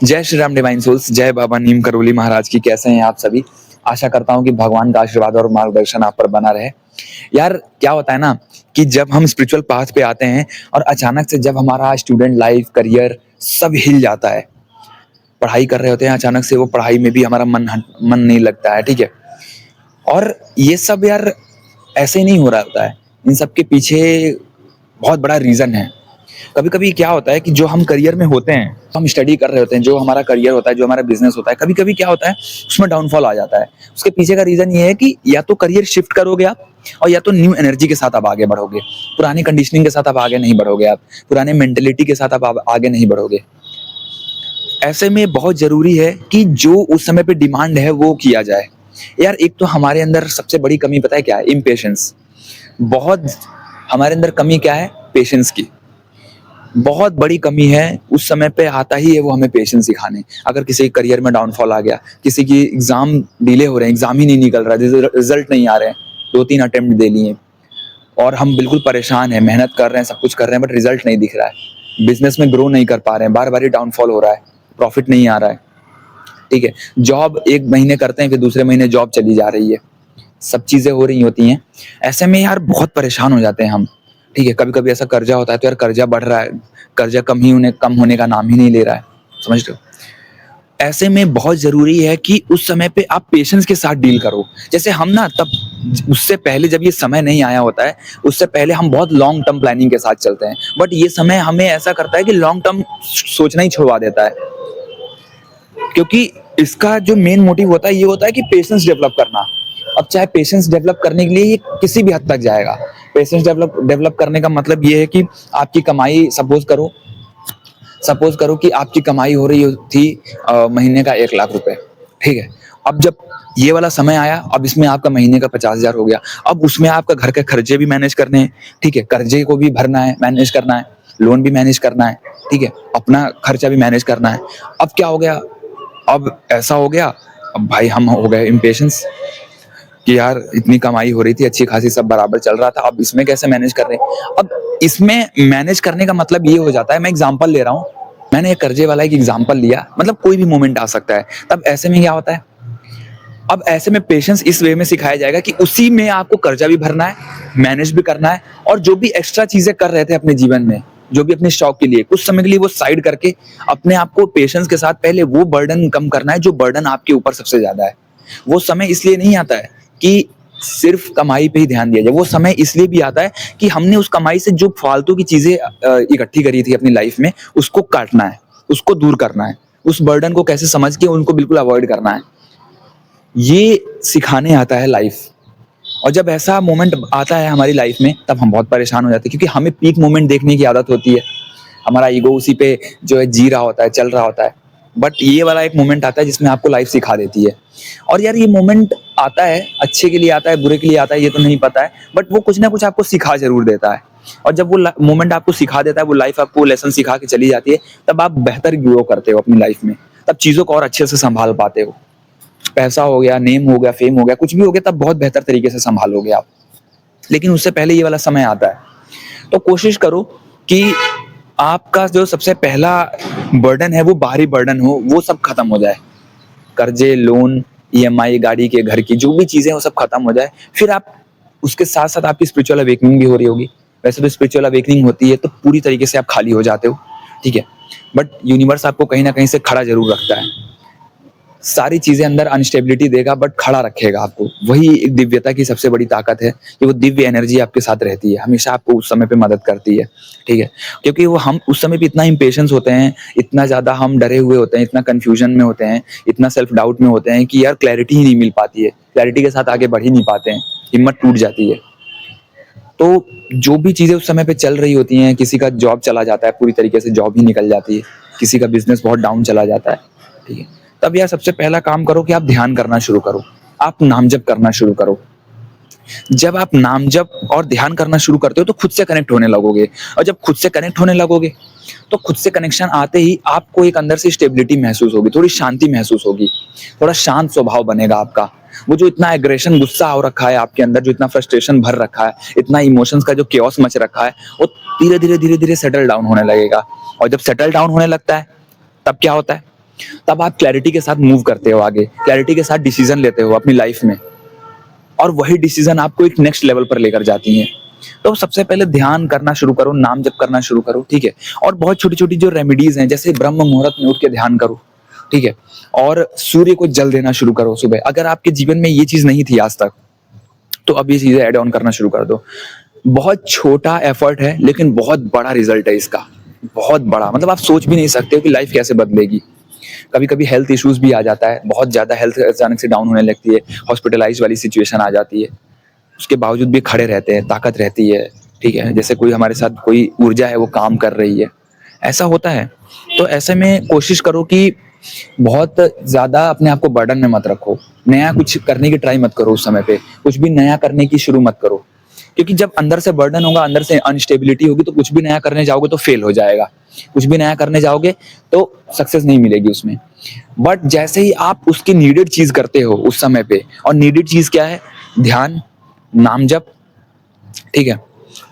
जय Shri Ram divine souls, जय बाबा नीम करोली महाराज की। कैसे हैं आप सभी? आशा करता हूं कि भगवान का आशीर्वाद और मार्गदर्शन आप पर बना रहे। यार क्या होता है ना कि जब हम स्पिरिचुअल पाथ पे आते हैं और अचानक से जब हमारा स्टूडेंट लाइफ, करियर सब हिल जाता है, पढ़ाई कर रहे होते हैं, अचानक से वो पढ़ाई में भी हमारा मन नहीं लगता है, ठीक है। और ये सब यार ऐसे ही नहीं हो रहा होता है, इन सब के पीछे बहुत बड़ा रीजन है। कभी कभी क्या होता है कि जो हम करियर में होते हैं, हम स्टडी कर रहे होते हैं, जो हमारा करियर होता है, जो हमारा बिजनेस होता है, कभी कभी क्या होता है उसमें डाउनफॉल आ जाता है। उसके पीछे का रीजन ये है कि या तो करियर शिफ्ट करोगे आप, और या तो न्यू एनर्जी के साथ आप आगे बढ़ोगे। पुरानी कंडीशनिंग के साथ आप आगे नहीं बढ़ोगे, आप पुराने मेंटेलिटी के साथ आप आगे नहीं बढ़ोगे। ऐसे में बहुत जरूरी है कि जो उस समय पे डिमांड है वो किया जाए। यार एक तो हमारे अंदर सबसे बड़ी कमी पता है क्या है? इम्पेशेंस। बहुत हमारे अंदर कमी क्या है? पेशेंस की बहुत बड़ी कमी है। उस समय पे आता ही है वो हमें पेशेंस सिखाने। अगर किसी के करियर में डाउनफॉल आ गया, किसी की एग्जाम डिले हो रहे हैं, एग्जाम ही नहीं निकल रहा है, रिजल्ट नहीं आ रहे हैं, 2-3 अटेम्प्ट दे लिए और हम बिल्कुल परेशान हैं, मेहनत कर रहे हैं, सब कुछ कर रहे हैं, बट रिजल्ट नहीं दिख रहा है, बिजनेस में ग्रो नहीं कर पा रहे हैं, बार बार ही डाउनफॉल हो रहा है, प्रॉफिट नहीं आ रहा है, ठीक है। जॉब 1 महीने करते हैं, फिर दूसरे महीने जॉब चली जा रही है, सब चीजें हो रही होती हैं। ऐसे में यार बहुत परेशान हो जाते हैं हम, ठीक है। कभी कभी ऐसा कर्जा होता है तो यार कर्जा बढ़ रहा है, कर्जा कम होने का नाम ही नहीं ले रहा है, समझ रहे हो। ऐसे में बहुत जरूरी है कि उस समय पे आप पेशेंस के साथ डील करो। जैसे हम ना तब, उससे पहले जब ये समय नहीं आया होता है, उससे पहले हम बहुत लॉन्ग टर्म प्लानिंग के साथ चलते हैं, बट ये समय हमें ऐसा करता है कि लॉन्ग टर्म सोचना ही छुड़वा देता है। क्योंकि इसका जो मेन मोटिव होता है ये होता है कि पेशेंस डेवलप करना। अब चाहे पेशेंस डेवलप करने के लिए ये किसी भी हद तक जाएगा। पेशेंस डेवलप करने का मतलब ये है कि आपकी कमाई, सपोज करो कि आपकी कमाई हो रही थी महीने का 1 लाख रुपए, ठीक है। अब जब ये वाला समय आया, अब इसमें आपका महीने का 50,000 हो गया। अब उसमें आपका घर के खर्चे भी मैनेज करने हैं, ठीक है, कर्जे को भी भरना है, मैनेज करना है, लोन भी मैनेज करना है, ठीक है, अपना खर्चा भी मैनेज करना है। अब क्या हो गया? अब ऐसा हो गया, अब भाई हम हो गए इम्पेशेंस कि यार इतनी कमाई हो रही थी, अच्छी खासी, सब बराबर चल रहा था, अब इसमें कैसे मैनेज कर रहे हैं। अब इसमें मैनेज करने का मतलब ये हो जाता है, मैं एग्जांपल ले रहा हूँ, मैंने एक कर्जे वाला एक एग्जांपल लिया, मतलब कोई भी मोमेंट आ सकता है। तब ऐसे में क्या होता है, अब ऐसे में पेशेंस इस वे में सिखाया जाएगा कि उसी में आपको कर्जा भी भरना है, मैनेज भी करना है, और जो भी एक्स्ट्रा चीजें कर रहे थे अपने जीवन में, जो भी अपने शौक के लिए कुछ समय के लिए वो साइड करके अपने आप को पेशेंस के साथ पहले वो बर्डन कम करना है जो बर्डन आपके ऊपर सबसे ज्यादा है। वो समय इसलिए नहीं आता है कि सिर्फ कमाई पे ही ध्यान दिया जाए, वो समय इसलिए भी आता है कि हमने उस कमाई से जो फालतू की चीजें इकट्ठी करी थी अपनी लाइफ में, उसको काटना है, उसको दूर करना है, उस बर्डन को कैसे समझ के उनको बिल्कुल अवॉइड करना है, ये सिखाने आता है लाइफ। और जब ऐसा मोमेंट आता है हमारी लाइफ में, तब हम बहुत परेशान हो जाते हैं, क्योंकि हमें पीक मोमेंट देखने की आदत होती है, हमारा ईगो उसी पे जो है जी रहा होता है, चल रहा होता है। बट ये वाला एक मोमेंट आता है जिसमें आपको लाइफ सिखा देती है। और यार ये मोमेंट आता है, अच्छे के लिए आता है, बुरे के लिए आता है, ये तो नहीं पता है, बट वो कुछ ना कुछ आपको सिखा जरूर देता है। और जब वो मोमेंट आपको सिखा देता है, वो लाइफ आपको लेसन सिखा के चली जाती है, तब आप बेहतर ग्रो करते हो अपनी लाइफ में, तब चीजों को और अच्छे से संभाल पाते हो। पैसा हो गया, नेम हो गया, फेम हो गया, कुछ भी हो गया, तब बहुत बेहतर तरीके से संभालोगे आप। लेकिन उससे पहले ये वाला समय आता है, तो कोशिश करो कि आपका जो सबसे पहला बर्डन है, वो बाहरी बर्डन हो, वो सब खत्म हो जाए। कर्जे, लोन, ईएमआई, गाड़ी के, घर की जो भी चीजें वो सब खत्म हो जाए। फिर आप उसके साथ साथ आपकी स्पिरिचुअल अवेकनिंग भी हो रही होगी। वैसे तो स्पिरिचुअल अवेकनिंग होती है तो पूरी तरीके से आप खाली हो जाते हो, ठीक है, बट यूनिवर्स आपको कहीं ना कहीं से खड़ा जरूर रखता है। सारी चीजें अंदर अनस्टेबिलिटी देगा, बट खड़ा रखेगा आपको। वही एक दिव्यता की सबसे बड़ी ताकत है कि वो दिव्य एनर्जी आपके साथ रहती है, हमेशा आपको उस समय पे मदद करती है, ठीक है। क्योंकि वो हम उस समय पे इतना इम्पेशेंस होते हैं, इतना ज्यादा हम डरे हुए होते हैं, इतना कंफ्यूजन में होते हैं, इतना सेल्फ डाउट में होते हैं कि यार क्लैरिटी ही नहीं मिल पाती है, क्लैरिटी के साथ आगे बढ़ ही नहीं पाते हैं, हिम्मत टूट जाती है। तो जो भी चीजें उस समय पे चल रही होती हैं, किसी का जॉब चला जाता है, पूरी तरीके से जॉब ही निकल जाती है, किसी का बिजनेस बहुत डाउन चला जाता है, ठीक है, तब यार सबसे पहला काम करो कि आप ध्यान करना शुरू करो, आप नाम जप करना शुरू करो। जब आप नाम जप और ध्यान करना शुरू करते हो तो खुद से कनेक्ट होने लगोगे, और जब खुद से कनेक्ट होने लगोगे तो खुद से कनेक्शन आते ही आपको एक अंदर से स्टेबिलिटी महसूस होगी, थोड़ी शांति महसूस होगी, थोड़ा शांत स्वभाव बनेगा आपका। वो जो इतना एग्रेशन, गुस्सा हो रखा है आपके अंदर, जो इतना फ्रस्ट्रेशन भर रखा है, इतना इमोशंस का जो केओस मच रखा है, वो धीरे धीरे सेटल डाउन होने लगेगा। और जब सेटल डाउन होने लगता है, तब क्या होता है, तब आप क्लैरिटी के साथ मूव करते हो आगे, क्लैरिटी के साथ डिसीजन लेते हो अपनी लाइफ में, और वही डिसीजन आपको एक नेक्स्ट लेवल पर लेकर जाती हैं। तो सबसे पहले ध्यान करना शुरू करो, नाम जप करना शुरू करो, ठीक है। और बहुत छोटी छोटी जो रेमेडीज हैं, जैसे ब्रह्म मुहूर्त में उठ के ध्यान करो, ठीक है। और सूर्य को जल देना शुरू करो सुबह। अगर आपके जीवन में ये चीज नहीं थी आज तक, तो अब ये चीजें ऐड ऑन करना शुरू कर दो। बहुत छोटा एफर्ट है लेकिन बहुत बड़ा रिजल्ट है इसका, बहुत बड़ा। मतलब आप सोच भी नहीं सकते हो कि लाइफ कैसे बदलेगी। कभी कभी हेल्थ इश्यूज भी आ जाता है, बहुत ज्यादा हेल्थ अचानक से डाउन होने लगती है, हॉस्पिटलाइज वाली सिचुएशन आ जाती है, उसके बावजूद भी खड़े रहते हैं, ताकत रहती है, ठीक है। जैसे कोई हमारे साथ कोई ऊर्जा है वो काम कर रही है, ऐसा होता है। तो ऐसे में कोशिश करो कि बहुत ज्यादा अपने आप को बर्डन में मत रखो, नया कुछ करने की ट्राई मत करो, उस समय पे कुछ भी नया करने की शुरू मत करो, क्योंकि जब अंदर से बर्डन होगा, अंदर से अनस्टेबिलिटी होगी, तो कुछ भी नया करने जाओगे तो फेल हो जाएगा, कुछ भी नया करने जाओगे तो सक्सेस नहीं मिलेगी उसमें। बट जैसे ही आप उसकी नीडेड चीज करते हो उस समय पे, और नीडेड चीज क्या है? ध्यान, नाम जप, ठीक है।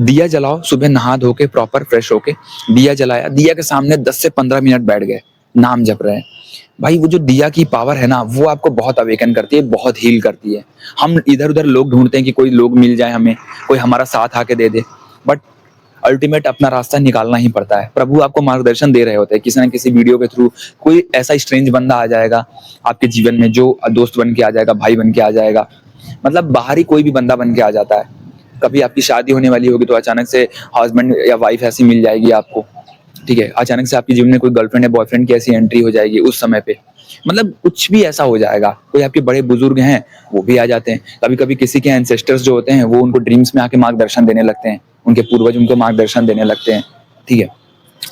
दिया जलाओ, सुबह नहा धो के प्रॉपर फ्रेश होके दिया जलाया, दिया के सामने 10 से 15 मिनट बैठ गए, नाम जप रहे हैं। भाई वो जो दिया की पावर है ना, वो आपको बहुत अवेकन करती है, बहुत हील करती है। हम इधर उधर लोग ढूंढते हैं कि कोई लोग मिल जाए हमें, कोई हमारा साथ आके दे दे, बट अल्टीमेट अपना रास्ता निकालना ही पड़ता है। प्रभु आपको मार्गदर्शन दे रहे होते हैं किसी न किसी वीडियो के थ्रू। कोई ऐसा स्ट्रेंज बंदा आ जाएगा आपके जीवन में, जो दोस्त बन के आ जाएगा, भाई बन के आ जाएगा, मतलब बाहरी कोई भी बंदा बन के आ जाता है। कभी आपकी शादी होने वाली होगी तो अचानक से हस्बैंड या वाइफ ऐसी मिल जाएगी आपको, ठीक है। अचानक से आपके जीवन में कोई गर्लफ्रेंड या बॉयफ्रेंड की ऐसी एंट्री हो जाएगी उस समय पे, मतलब कुछ भी ऐसा हो जाएगा। कोई आपके बड़े बुजुर्ग हैं वो भी आ जाते हैं। कभी कभी किसी के एंसेस्टर्स जो होते हैं वो उनको ड्रीम्स में आके मार्गदर्शन देने लगते हैं, उनके पूर्वज उनको मार्गदर्शन देने लगते हैं, ठीक है।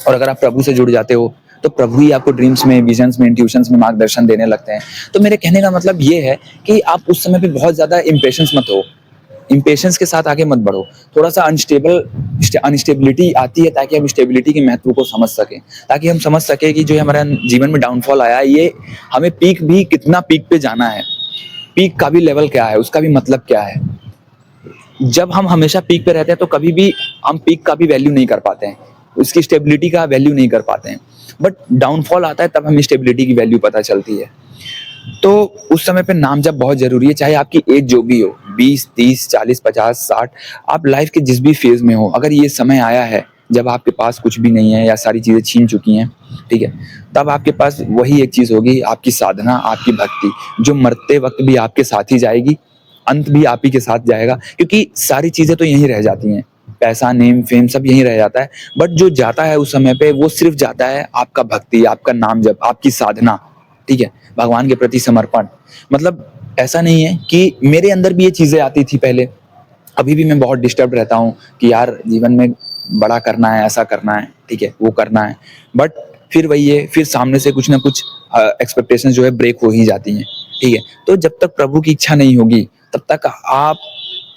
और अगर आप प्रभु से जुड़ जाते हो तो प्रभु ही आपको ड्रीम्स में, विजन्स में, इंट्यूशंस में मार्गदर्शन देने लगते हैं। तो मेरे कहने का मतलब ये है कि आप उस समय पे बहुत ज्यादा इम्पेशंस मत हो, इम्पेशंस के साथ आगे मत बढ़ो। थोड़ा सा अनस्टेबिलिटी आती है ताकि हम स्टेबिलिटी के महत्व को समझ सकें, ताकि हम समझ सके कि जो हमारा जीवन में डाउनफॉल आया है, ये हमें पीक भी कितना पीक पे जाना है, पीक का भी लेवल क्या है, उसका भी मतलब क्या है। जब हम हमेशा पीक पे रहते हैं तो कभी भी हम पीक का भी वैल्यू नहीं कर पाते हैं, उसकी स्टेबिलिटी का वैल्यू नहीं कर पाते हैं। बट डाउनफॉल आता है तब हमें स्टेबिलिटी की वैल्यू पता चलती है। तो उस समय पे नाम जप बहुत जरूरी है, चाहे आपकी एज जो भी हो, 20, 30, 40, 50, 60, आप लाइफ के जिस भी फेज में हो, अगर ये समय आया है जब आपके पास कुछ भी नहीं है या सारी चीजें छीन चुकी हैं, ठीक है, तब आपके पास वही एक चीज होगी, आपकी साधना, आपकी भक्ति, जो मरते वक्त भी आपके साथ ही जाएगी, अंत भी आप ही के साथ जाएगा, क्योंकि सारी चीजें तो यहीं रह जाती हैं, पैसा, नेम, फेम सब यहीं रह जाता है। बट जो जाता है उस समय पे, वो सिर्फ जाता है आपका भक्ति, आपका नाम जप, आपकी साधना, ठीक है, भगवान के प्रति समर्पण। मतलब ऐसा नहीं है कि मेरे अंदर भी ये चीजें आती थी पहले, अभी भी मैं बहुत डिस्टर्ब रहता हूँ कि यार जीवन में बड़ा करना है, ऐसा करना है, ठीक है, वो करना है। बट फिर वही है, फिर सामने से कुछ ना कुछ एक्सपेक्टेशंस जो है ब्रेक हो ही जाती हैं, ठीक है। तो जब तक प्रभु की इच्छा नहीं होगी तब तक आप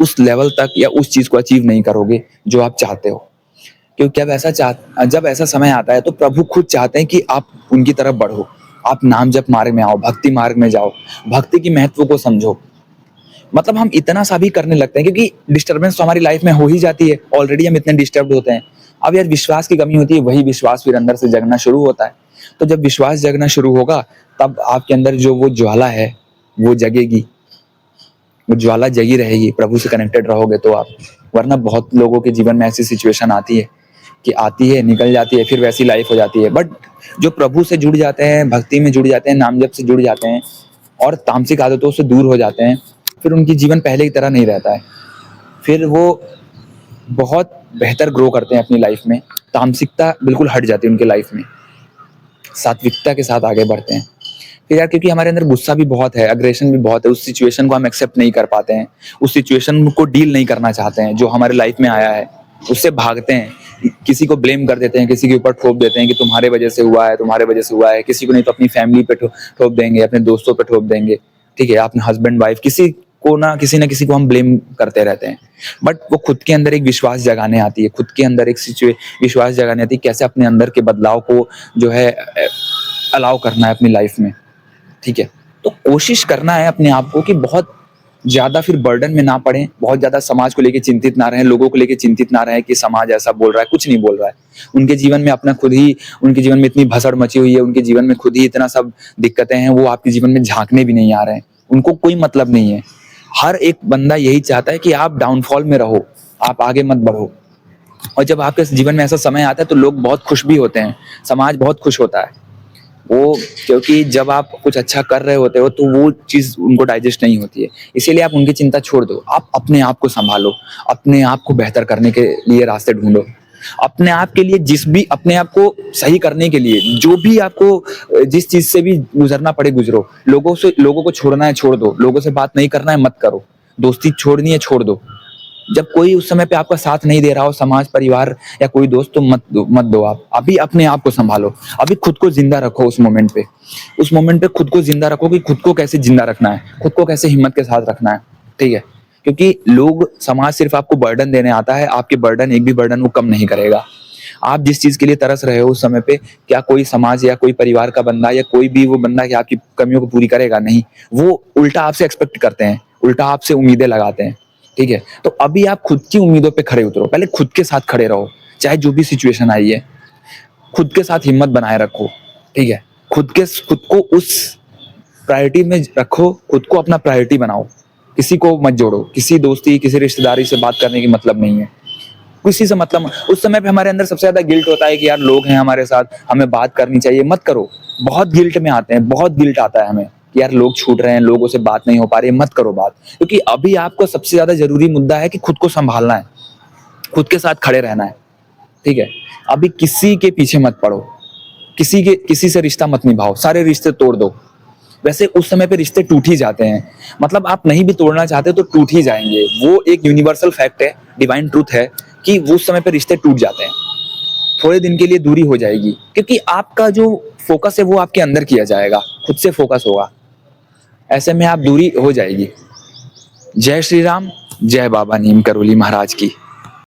उस लेवल तक या उस चीज को अचीव नहीं करोगे जो आप चाहते हो। क्योंकि जब ऐसा समय आता है तो प्रभु खुद चाहते हैं कि आप उनकी तरफ बढ़ो, आप नाम जप मार्ग में आओ, भक्ति मार्ग में जाओ, भक्ति की महत्व को समझो। मतलब हम इतना सा भी करने लगते हैं क्योंकि डिस्टर्बेंस तो हमारी लाइफ में हो ही जाती है, ऑलरेडी हम इतने डिस्टर्ब होते हैं। अब यार विश्वास की कमी होती है, वही विश्वास फिर अंदर से जगना शुरू होता है। तो जब विश्वास जगना शुरू होगा तब आपके अंदर जो वो ज्वाला है वो जगेगी, वो ज्वाला जगी रहेगी, प्रभु से कनेक्टेड रहोगे तो आप। वरना बहुत लोगों के जीवन में ऐसी सिचुएशन आती है कि आती है, निकल जाती है, फिर वैसी लाइफ हो जाती है। बट जो प्रभु से जुड़ जाते हैं, भक्ति में जुड़ जाते हैं, नाम जप से जुड़ जाते हैं और तामसिक आदतों से दूर हो जाते हैं, फिर उनकी जीवन पहले की तरह नहीं रहता है। फिर वो बहुत बेहतर ग्रो करते हैं अपनी लाइफ में, तामसिकता बिल्कुल हट जाती है उनके लाइफ में, सात्विकता के साथ आगे बढ़ते हैं। फिर यार क्योंकि हमारे अंदर गुस्सा भी बहुत है, अग्रेशन भी बहुत है, उस सिचुएशन को हम एक्सेप्ट नहीं कर पाते हैं, उस सिचुएशन को डील नहीं करना चाहते हैं जो हमारे लाइफ में आया है, उससे भागते हैं, किसी को ब्लेम कर देते हैं, किसी के ऊपर ठोप देते हैं कि तुम्हारे वजह से हुआ है, तुम्हारे वजह से हुआ है। किसी को नहीं तो अपनी फैमिली पे ठोप देंगे, अपने दोस्तों पे ठोप देंगे, ठीक है, अपने हस्बैंड वाइफ, किसी ना किसी को हम ब्लेम करते रहते हैं। बट वो खुद के अंदर एक विश्वास जगाने आती है, खुद के अंदर एक विश्वास जगाने आती है, कैसे अपने अंदर के बदलाव को जो है अलाउ करना है अपनी लाइफ में, ठीक है। तो कोशिश करना है अपने आप को कि बहुत ज़्यादा फिर बर्डन में ना पड़ें, बहुत ज़्यादा समाज को लेके चिंतित ना रहें, लोगों को लेके चिंतित ना रहें कि समाज ऐसा बोल रहा है, कुछ नहीं बोल रहा है। उनके जीवन में अपना खुद ही उनके जीवन में इतनी भसड़ मची हुई है, उनके जीवन में खुद ही इतना सब दिक्कतें हैं, वो आपके जीवन में झाँकने भी नहीं आ रहे हैं। उनको कोई मतलब नहीं है। हर एक बंदा यही चाहता है कि आप डाउनफॉल में रहो, आप आगे मत बढ़ो। और जब आपके जीवन में ऐसा समय आता है तो लोग बहुत खुश भी होते हैं, समाज बहुत खुश होता है। वो क्योंकि जब आप कुछ अच्छा कर रहे होते हो तो वो चीज़ उनको डाइजेस्ट नहीं होती है। इसीलिए आप उनकी चिंता छोड़ दो, आप अपने आप को सँभालो, अपने आप को बेहतर करने के लिए रास्ते ढूँढो। अपने आप के लिए अपने आप को सही करने के लिए जो भी आपको जिस चीज़ से भी गुज़रना पड़े गुज़रो। लोगों को छोड़ना है छोड़ दो, लोगों से बात नहीं करना है मत करो, दोस्ती छोड़नी है छोड़ दो। जब कोई उस समय पे आपका साथ नहीं दे रहा हो, समाज, परिवार या कोई दोस्त, तो मत दो आप। अभी अपने आप को सँभालो, अभी खुद को ज़िंदा रखो उस मोमेंट पे। उस मोमेंट पे खुद को ज़िंदा रखो कि खुद को कैसे ज़िंदा रखना है, खुद को कैसे हिम्मत के साथ रखना है, ठीक है? क्योंकि समाज सिर्फ़ आपको बर्डन देने आता है, आपके बर्डन एक भी बर्डन वो कम नहीं करेगा। आप जिस चीज़ के लिए तरस रहे हो उस समय पे, क्या कोई समाज या कोई परिवार का बंदा या कोई भी वो बंदा क्या आपकी कमियों को पूरी करेगा? नहीं। वो उल्टा आपसे एक्सपेक्ट करते हैं, उल्टा आपसे उम्मीदें लगाते हैं, ठीक है? तो अभी आप खुद की उम्मीदों पे खरे उतरो, पहले खुद के साथ खड़े रहो, चाहे जो भी सिचुएशन आई है, खुद के साथ हिम्मत बनाए रखो, ठीक है? खुद को उस प्रायोरिटी में रखो, खुद को अपना प्रायोरिटी बनाओ, किसी को मत जोड़ो, किसी दोस्ती, किसी रिश्तेदारी से बात करने की मतलब नहीं है। किसी से मतलब उस समय पे हमारे अंदर सबसे ज़्यादा गिल्ट होता है कि यार लोग हैं हमारे साथ, हमें बात करनी चाहिए, मत करो। बहुत गिल्ट में आते हैं, बहुत गिल्ट आता है हमें कि यार लोग छूट रहे हैं, लोगों से बात नहीं हो पा रही है, मत करो बात। क्योंकि अभी आपको सबसे ज़्यादा ज़रूरी मुद्दा है कि खुद को सँभालना है, खुद के साथ खड़े रहना है, ठीक है? अभी किसी के पीछे मत पड़ो, किसी से रिश्ता मत निभाओ, सारे रिश्ते तोड़ दो। वैसे उस समय पे रिश्ते टूट ही जाते हैं, मतलब आप नहीं भी तोड़ना चाहते तो टूट ही जाएँगे। वो एक यूनिवर्सल फैक्ट है, डिवाइन ट्रुथ है कि वो उस समय पे रिश्ते टूट जाते हैं। थोड़े दिन के लिए दूरी हो जाएगी क्योंकि आपका जो फ़ोकस है वो आपके अंदर किया जाएगा, खुद से फ़ोकस होगा। ऐसे में आप दूरी हो जाएगी। जय श्री राम, जय बाबा नीम करोली महाराज की।